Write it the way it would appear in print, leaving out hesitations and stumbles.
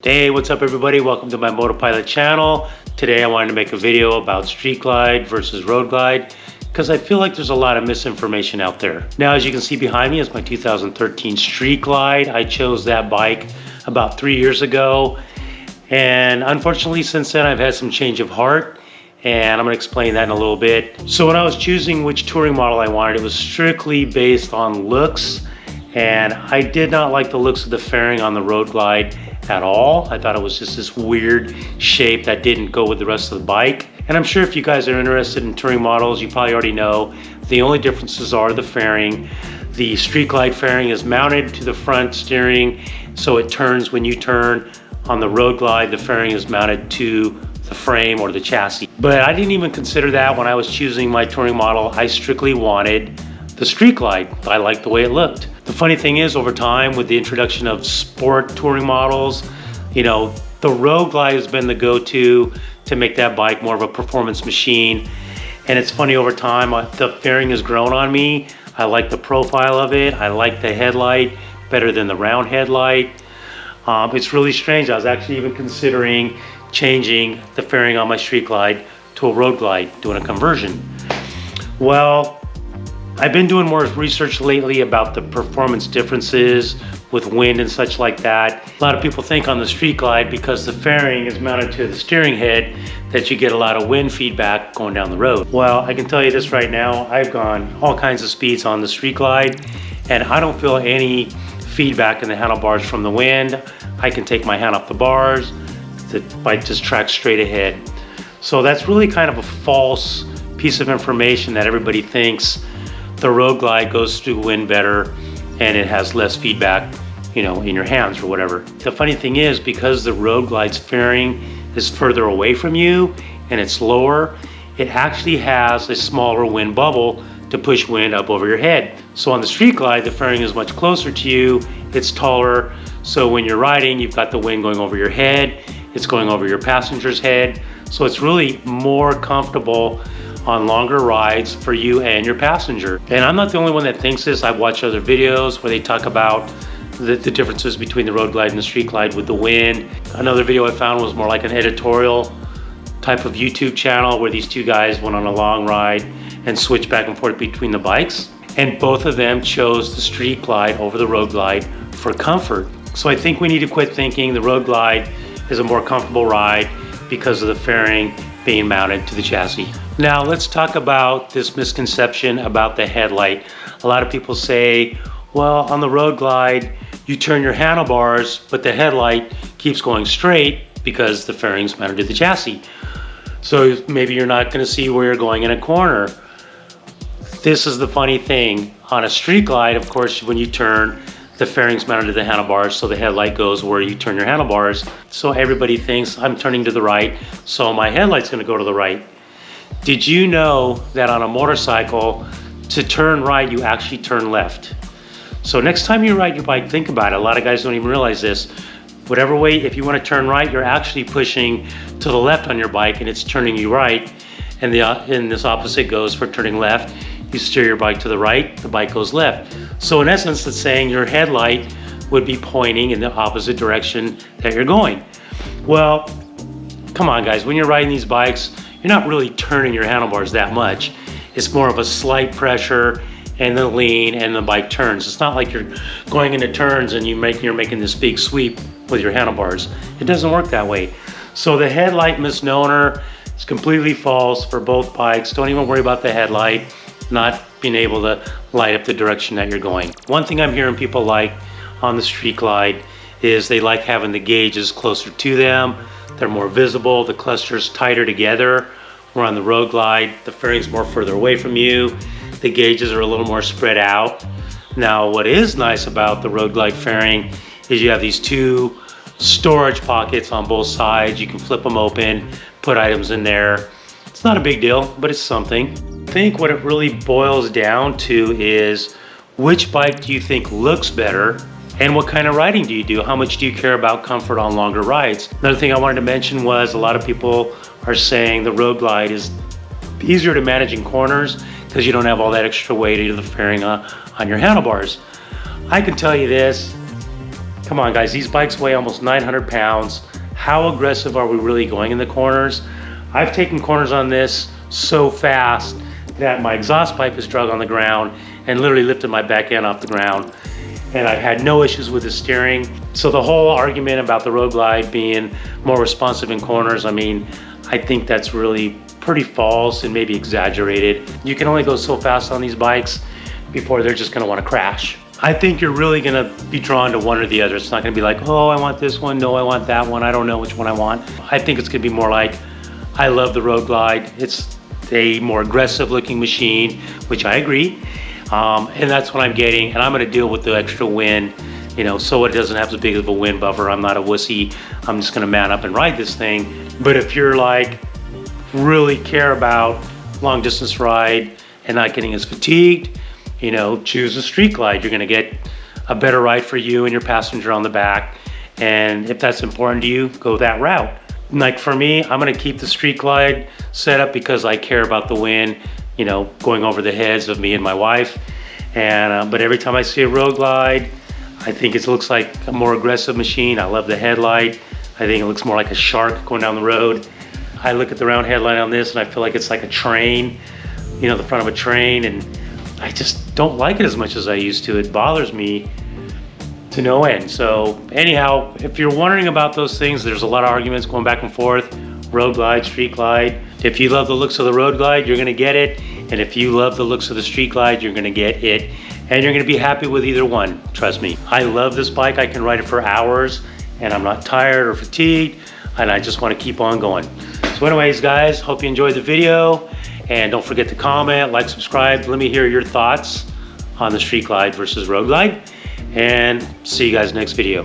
Hey, what's up everybody? Welcome to my Motopilot channel. Today I wanted to make a video about street glide versus road glide because I feel like there's a lot of misinformation out there. Now, as you can see behind me is my 2013 street glide. I chose that bike about 3 years ago, and unfortunately since then I've had some change of heart, and I'm going to explain that in a little bit. So when I was choosing which touring model I wanted, it was strictly based on looks, and I did not like the looks of the fairing on the road glide at all. I thought it was just this weird shape that didn't go with the rest of the bike. And I'm sure if you guys are interested in touring models, you probably already know the only differences are the fairing. The street glide fairing is mounted to the front steering, so it turns when you turn. On the road glide, the fairing is mounted to the frame or the chassis. But I didn't even consider that when I was choosing my touring model. I strictly wanted the street glide. I liked the way it looked. The funny thing is, over time, with the introduction of sport touring models, the road glide has been the go-to to make that bike more of a performance machine. And it's funny, over time, the fairing has grown on me. I like the profile of it. I like the headlight better than the round headlight. It's really strange. I was actually even considering changing the fairing on my street glide to a road glide, doing a conversion. Well, I've been doing more research lately about the performance differences with wind and such like that. A lot of people think on the street glide, because the fairing is mounted to the steering head, that you get a lot of wind feedback going down the road. Well, I can tell you this right now, I've gone all kinds of speeds on the street glide, and I don't feel any feedback in the handlebars from the wind. I can take my hand off the bars, the bike just tracks straight ahead. So that's really kind of a false piece of information, that everybody thinks the road glide goes through wind better and it has less feedback, in your hands or whatever. The funny thing is, because the road glide's fairing is further away from you and it's lower, it actually has a smaller wind bubble to push wind up over your head. So on the street glide, the fairing is much closer to you, it's taller, so when you're riding, you've got the wind going over your head, it's going over your passenger's head, so it's really more comfortable on longer rides for you and your passenger. And I'm not the only one that thinks this. I've watched other videos where they talk about the differences between the road glide and the street glide with the wind. Another video I found was more like an editorial type of YouTube channel where these two guys went on a long ride and switched back and forth between the bikes. And both of them chose the street glide over the road glide for comfort. So I think we need to quit thinking the road glide is a more comfortable ride because of the fairing being mounted to the chassis. Now let's talk about this misconception about the headlight. A lot of people say, well, on the road glide, you turn your handlebars, but the headlight keeps going straight because the fairing's mounted to the chassis. So maybe you're not going to see where you're going in a corner. This is the funny thing. On a street glide, of course, when you turn, the fairing's mounted to the handlebars, so the headlight goes where you turn your handlebars. So everybody thinks I'm turning to the right, so my headlight's going to go to the right. Did you know that on a motorcycle, to turn right, you actually turn left? So next time you ride your bike, think about it. A lot of guys don't even realize this. Whatever way, if you want to turn right, you're actually pushing to the left on your bike, and it's turning you right. And this opposite goes for turning left. You steer your bike to the right, the bike goes left. So in essence, it's saying your headlight would be pointing in the opposite direction that you're going. Well, come on guys, when you're riding these bikes, you're not really turning your handlebars that much. It's more of a slight pressure and then lean and the bike turns. It's not like you're going into turns and you're making this big sweep with your handlebars. It doesn't work that way. So the headlight misnomer is completely false for both bikes. Don't even worry about the headlight not being able to light up the direction that you're going. One thing I'm hearing people like on the street glide is they like having the gauges closer to them. They're more visible, the cluster's tighter together. Where on the road glide, the fairing's more further away from you. The gauges are a little more spread out. Now, what is nice about the road glide fairing is you have these two storage pockets on both sides. You can flip them open, put items in there. It's not a big deal, but it's something. I think what it really boils down to is, which bike do you think looks better, and what kind of riding do you do? How much do you care about comfort on longer rides? Another thing I wanted to mention was, a lot of people are saying the road glide is easier to manage in corners because you don't have all that extra weight of the fairing on your handlebars. I can tell you this, Come on guys, these bikes weigh almost 900 pounds. How aggressive are we really going in the corners? I've taken corners on this so fast that my exhaust pipe is drug on the ground and literally lifted my back end off the ground. And I've had no issues with the steering. So the whole argument about the Road Glide being more responsive in corners, I mean, I think that's really pretty false and maybe exaggerated. You can only go so fast on these bikes before they're just gonna wanna crash. I think you're really gonna be drawn to one or the other. It's not gonna be like, oh, I want this one, no, I want that one, I don't know which one I want. I think it's gonna be more like, I love the Road Glide. It's a more aggressive looking machine, which I agree. And that's what I'm getting, and I'm gonna deal with the extra wind, you know, so it doesn't have as big of a wind buffer. I'm not a wussy, I'm just gonna man up and ride this thing. But if you're like, really care about long distance ride and not getting as fatigued, you know, choose a Street Glide. You're gonna get a better ride for you and your passenger on the back. And if that's important to you, go that route. Like for me, I'm gonna keep the Street Glide set up because I care about the wind, you know, going over the heads of me and my wife. And but every time I see a Road Glide, I think it looks like a more aggressive machine. I love the headlight. I think it looks more like a shark going down the road. I look at the round headlight on this and I feel like it's like a train, you know, the front of a train, and I just don't like it as much as I used to. It bothers me to no end. So anyhow, if you're wondering about those things, there's a lot of arguments going back and forth. Road Glide, Street Glide. If you love the looks of the Road Glide, you're gonna get it. And if you love the looks of the Street Glide, you're gonna get it. And you're gonna be happy with either one, trust me. I love this bike. I can ride it for hours and I'm not tired or fatigued, and I just wanna keep on going. So anyways, guys, hope you enjoyed the video. And don't forget to comment, like, subscribe. Let me hear your thoughts on the Street Glide versus Road Glide. And see you guys next video.